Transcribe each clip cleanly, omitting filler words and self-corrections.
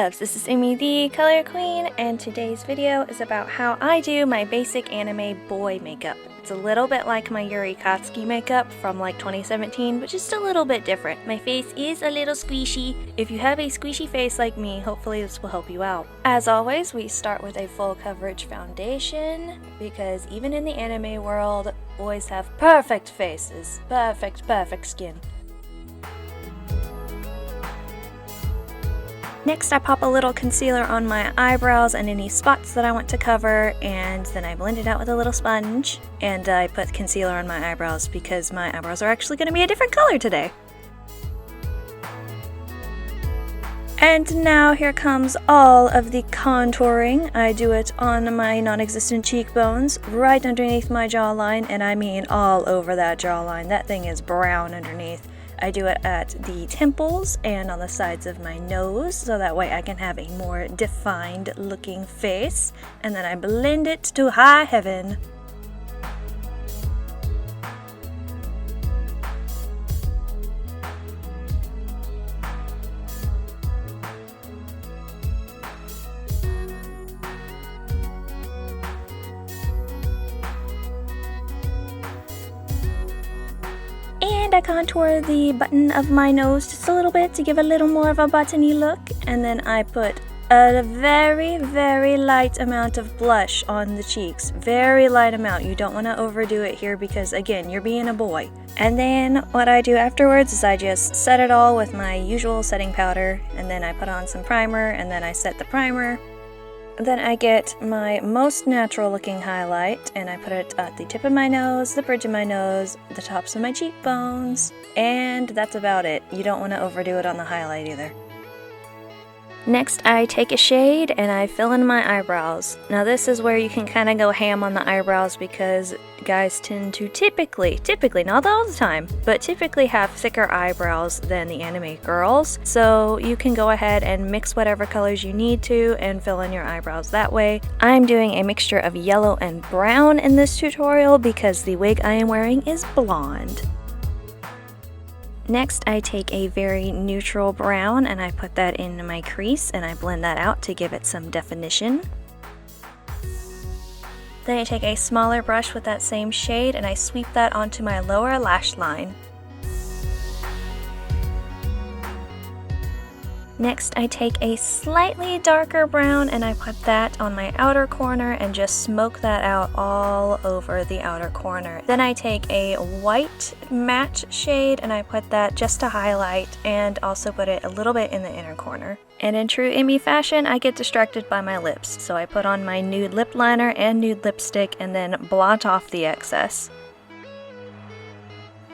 loves, this is Amy the Color Queen, and today's video is about how I do my basic anime boy makeup. It's a little bit like my Yuuri Katsuki makeup from like 2017, but just a little bit different. My face is a little squishy. If you have a squishy face like me, hopefully this will help you out. As always, we start with a full coverage foundation, because even in the anime world, boys have perfect faces. Perfect skin. Next, I pop a little concealer on my eyebrows and any spots that I want to cover, and then I blend it out with a little sponge. And I put concealer on my eyebrows because my eyebrows are actually going to be a different color today. And now here comes all of the contouring. I do it on my non-existent cheekbones, right underneath my jawline, and I mean all over that jawline. That thing is brown underneath. I do it at the temples and on the sides of my nose, so that way I can have a more defined looking face, and then I blend it to high heaven. And I contour the button of my nose just a little bit to give a little more of a buttony look, and then I put a very light amount of blush on the cheeks. Very light amount. You don't want to overdo it here because, again, you're being a boy. And then what I do afterwards is I just set it all with my usual setting powder, and then I put on some primer, and then I set the primer. Then I get my most natural looking highlight and I put it at the tip of my nose, the bridge of my nose, the tops of my cheekbones, and that's about it. You don't want to overdo it on the highlight either. Next, I take a shade and I fill in my eyebrows. Now this is where you can kind of go ham on the eyebrows because guys tend to typically, not all the time, but typically have thicker eyebrows than the anime girls. So you can go ahead and mix whatever colors you need to and fill in your eyebrows that way. I'm doing a mixture of yellow and brown in this tutorial because the wig I am wearing is blonde. Next, I take a very neutral brown and I put that in my crease and I blend that out to give it some definition. Then I take a smaller brush with that same shade and I sweep that onto my lower lash line. Next, I take a slightly darker brown and I put that on my outer corner and just smoke that out all over the outer corner. Then I take a white matte shade and I put that just to highlight and also put it a little bit in the inner corner. And in true Amy fashion, I get distracted by my lips, so I put on my nude lip liner and nude lipstick and then blot off the excess.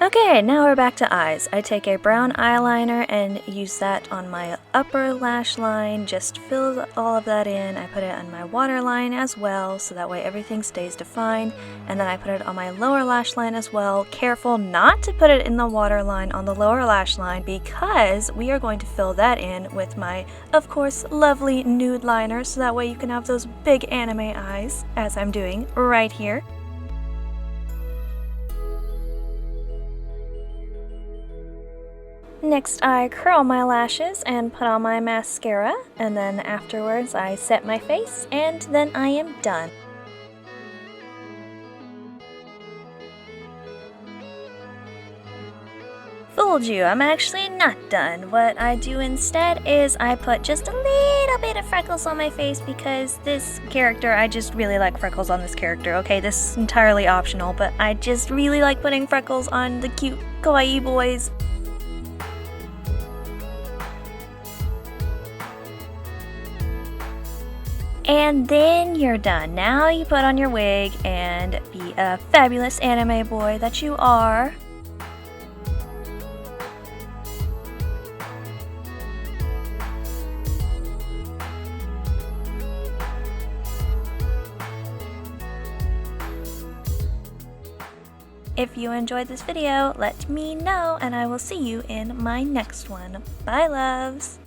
Okay, now we're back to eyes. I take a brown eyeliner and use that on my upper lash line, just fill all of that in. I put it on my waterline as well, so that way everything stays defined. And then I put it on my lower lash line as well. Careful not to put it in the waterline on the lower lash line because we are going to fill that in with my, of course, lovely nude liner, so that way you can have those big anime eyes, as I'm doing right here. Next, I curl my lashes and put on my mascara, and then afterwards I set my face, and then I am done. Fooled you, I'm actually not done. What I do instead is I put just a little bit of freckles on my face because this character, I just really like freckles on this character. Okay, this is entirely optional, but I just really like putting freckles on the cute kawaii boys. And then you're done. Now you put on your wig and be a fabulous anime boy that you are. If you enjoyed this video, let me know and I will see you in my next one. Bye, loves!